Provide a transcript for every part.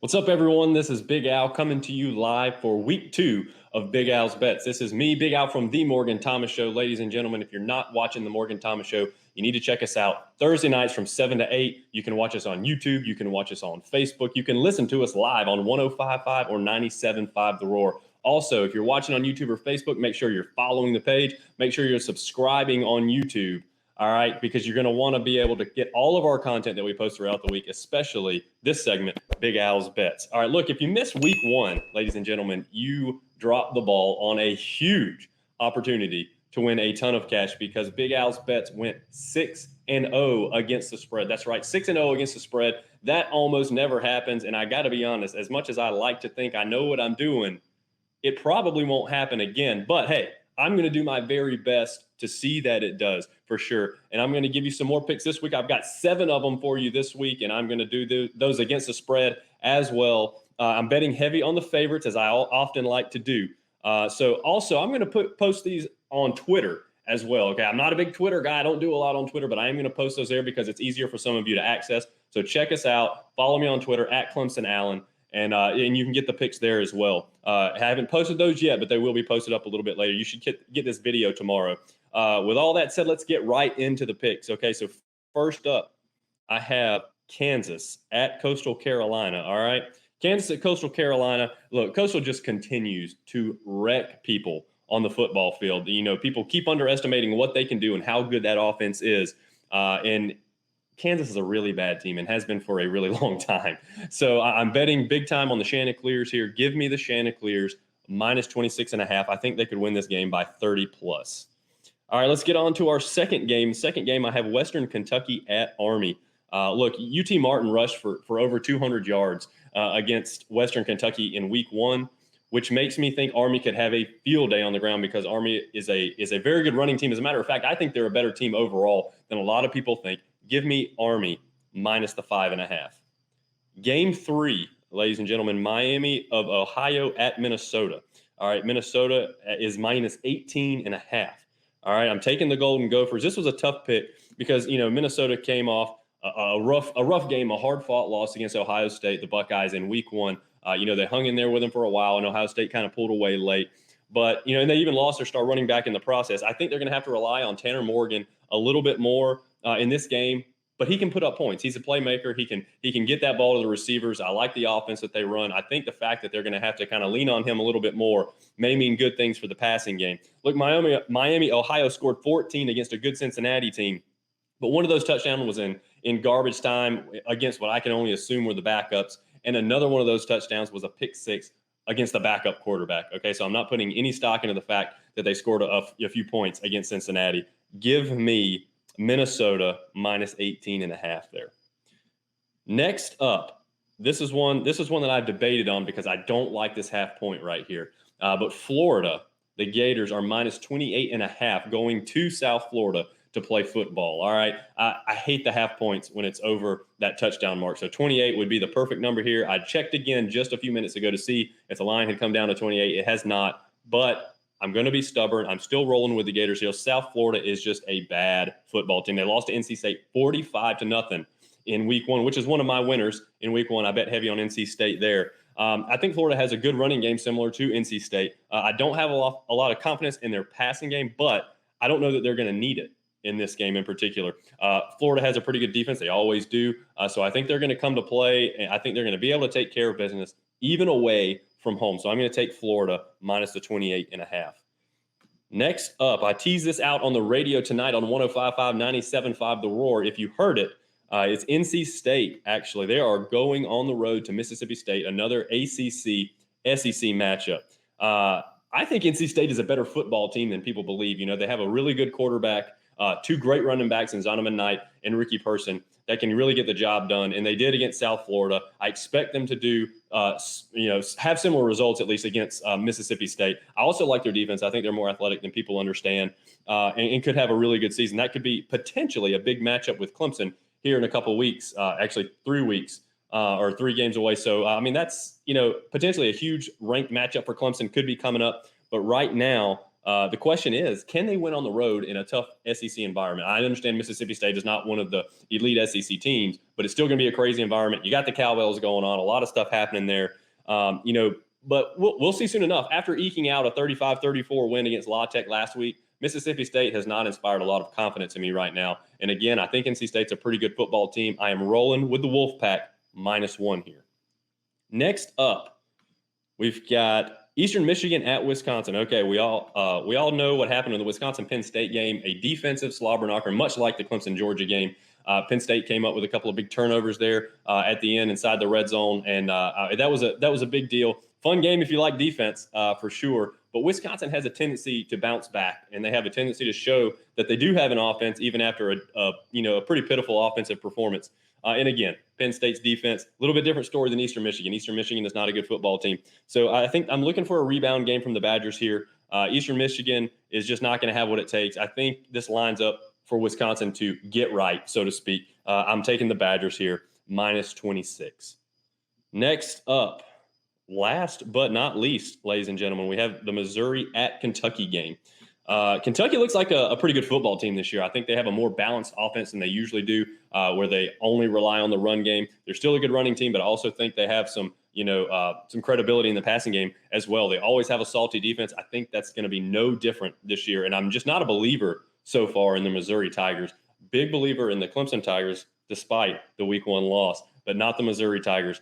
What's up, everyone? This is Big Al coming to you live for week 2 of Big Al's Bets. This is me, Big Al from The Morgan Thomas Show. Ladies and gentlemen, if you're not watching The Morgan Thomas Show, you need to check us out Thursday nights from 7 to 8. You can watch us on YouTube. You can watch us on Facebook. You can listen to us live on 105.5 or 97.5 The Roar. Also, if you're watching on YouTube or Facebook, make sure you're following the page. Make sure you're subscribing on YouTube. All right, because you're going to want to be able to get all of our content that we post throughout the week, especially this segment, Big Al's Bets. All right, look, if you missed week 1, ladies and gentlemen, you dropped the ball on a huge opportunity to win a ton of cash because Big Al's Bets went 6-0 against the spread. That's right, 6-0 against the spread. That almost never happens, and I got to be honest, as much as I like to think I know what I'm doing, it probably won't happen again. But hey, I'm going to do my very best to see that it does for sure. And I'm going to give you some more picks this week. I've got 7 of them for you this week, and I'm going to do those against the spread as well. I'm betting heavy on the favorites, as I often like to do. So also, I'm going to post these on Twitter as well. Okay, I'm not a big Twitter guy. I don't do a lot on Twitter, but I am going to post those there because it's easier for some of you to access. So check us out. Follow me on Twitter at Clemson Allen. And you can get the picks there as well. I haven't posted those yet, but they will be posted up a little bit later. You should get this video tomorrow. With all that said, let's get right into the picks. Okay, so first up, I have Kansas at Coastal Carolina. All right, Kansas at Coastal Carolina. Look, Coastal just continues to wreck people on the football field. You know, people keep underestimating what they can do and how good that offense is. And Kansas is a really bad team and has been for a really long time. So I'm betting big time on the Chanticleers here. Give me the Chanticleers minus 26.5. I think they could win this game by 30 plus. All right, let's get on to our second game. Second game, I have Western Kentucky at Army. Look, UT Martin rushed for over 200 yards against Western Kentucky in week 1, which makes me think Army could have a field day on the ground because Army is a very good running team. As a matter of fact, I think they're a better team overall than a lot of people think. Give me Army minus the 5.5. Game 3, ladies and gentlemen, Miami of Ohio at Minnesota. All right, Minnesota is minus 18.5. All right, I'm taking the Golden Gophers. This was a tough pick because, you know, Minnesota came off a rough game, a hard-fought loss against Ohio State, the Buckeyes, in week 1. You know, they hung in there with them for a while, and Ohio State kind of pulled away late. But, you know, and they even lost their star running back in the process. I think they're going to have to rely on Tanner Morgan a little bit more in this game, but he can put up points. He's a playmaker. He can get that ball to the receivers. I like the offense that they run. I think the fact that they're going to have to kind of lean on him a little bit more may mean good things for the passing game. Look, Miami, Ohio scored 14 against a good Cincinnati team, but one of those touchdowns was in garbage time against what I can only assume were the backups, and another one of those touchdowns was a pick 6 against the backup quarterback. Okay, so I'm not putting any stock into the fact that they scored a few points against Cincinnati. Give me Minnesota minus 18.5 there. Next up, this is one that I've debated on because I don't like this half point right here. But Florida, the Gators are minus 28.5 going to South Florida to play football. All right. I hate the half points when it's over that touchdown mark. So 28 would be the perfect number here. I checked again just a few minutes ago to see if the line had come down to 28. It has not, but I'm going to be stubborn. I'm still rolling with the Gators here. South Florida is just a bad football team. They lost to NC State 45-0 in week 1, which is one of my winners in week 1. I bet heavy on NC State there. I think Florida has a good running game similar to NC State. I don't have a lot of confidence in their passing game, but I don't know that they're going to need it in this game in particular. Florida has a pretty good defense. They always do. So I think they're going to come to play, and I think they're going to be able to take care of business even away from home. So I'm going to take Florida minus the 28.5. Next up, I teased this out on the radio tonight on 105.5, 97.5 The Roar. If you heard it, it's NC State, actually. They are going on the road to Mississippi State, another ACC-SEC matchup. I think NC State is a better football team than people believe. You know, they have a really good quarterback, 2 great running backs in Zonovan Knight and Ricky Person that can really get the job done. And they did against South Florida. I expect them to do, have similar results, at least against Mississippi State. I also like their defense. I think they're more athletic than people understand and could have a really good season. That could be potentially a big matchup with Clemson here in a couple weeks, actually 3 weeks or 3 games away. So, that's, potentially a huge ranked matchup for Clemson could be coming up. But right now, The question is, can they win on the road in a tough SEC environment? I understand Mississippi State is not one of the elite SEC teams, but it's still going to be a crazy environment. You got the cowbells going on, a lot of stuff happening there. But we'll see soon enough. After eking out a 35-34 win against La Tech last week, Mississippi State has not inspired a lot of confidence in me right now. And again, I think NC State's a pretty good football team. I am rolling with the Wolfpack -1 here. Next up, we've got Eastern Michigan at Wisconsin. Okay, we all know what happened in the Wisconsin-Penn State game, a defensive slobber knocker, much like the Clemson-Georgia game. Penn State came up with a couple of big turnovers there at the end inside the red zone, and that was a big deal. Fun game if you like defense, for sure. But Wisconsin has a tendency to bounce back, and they have a tendency to show that they do have an offense even after a pretty pitiful offensive performance. And again, Penn State's defense, a little bit different story than Eastern Michigan. Eastern Michigan is not a good football team. So I think I'm looking for a rebound game from the Badgers here. Eastern Michigan is just not going to have what it takes. I think this lines up for Wisconsin to get right, so to speak. I'm taking the Badgers here, -26. Next up, last but not least, ladies and gentlemen, we have the Missouri at Kentucky game. Kentucky looks like a pretty good football team this year. I think they have a more balanced offense than they usually do, where they only rely on the run game. They're still a good running team, but I also think they have some credibility in the passing game as well. They always have a salty defense. I think that's going to be no different this year. And I'm just not a believer so far in the Missouri Tigers. Big believer in the Clemson Tigers, despite the Week 1 loss, but not the Missouri Tigers.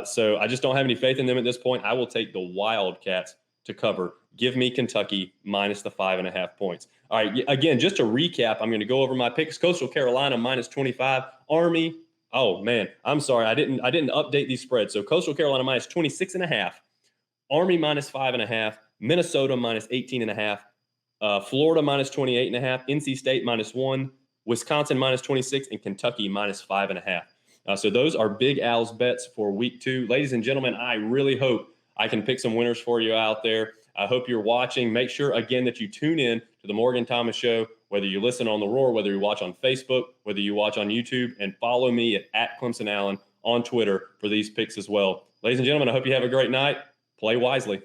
So I just don't have any faith in them at this point. I will take the Wildcats to cover. Give me Kentucky -5.5 points. All right, again, just to recap, I'm going to go over my picks. Coastal Carolina -25. Army, oh man, I'm sorry, I didn't update these spreads. So Coastal Carolina -26.5, Army -5.5, Minnesota -18.5, Florida -28.5, NC State -1, Wisconsin -26, and Kentucky -5.5. So those are Big Al's bets for Week 2. Ladies and gentlemen, I really hope I can pick some winners for you out there. I hope you're watching. Make sure, again, that you tune in to the Morgan Thomas Show, whether you listen on The Roar, whether you watch on Facebook, whether you watch on YouTube, and follow me at Clemson Allen on Twitter for these picks as well. Ladies and gentlemen, I hope you have a great night. Play wisely.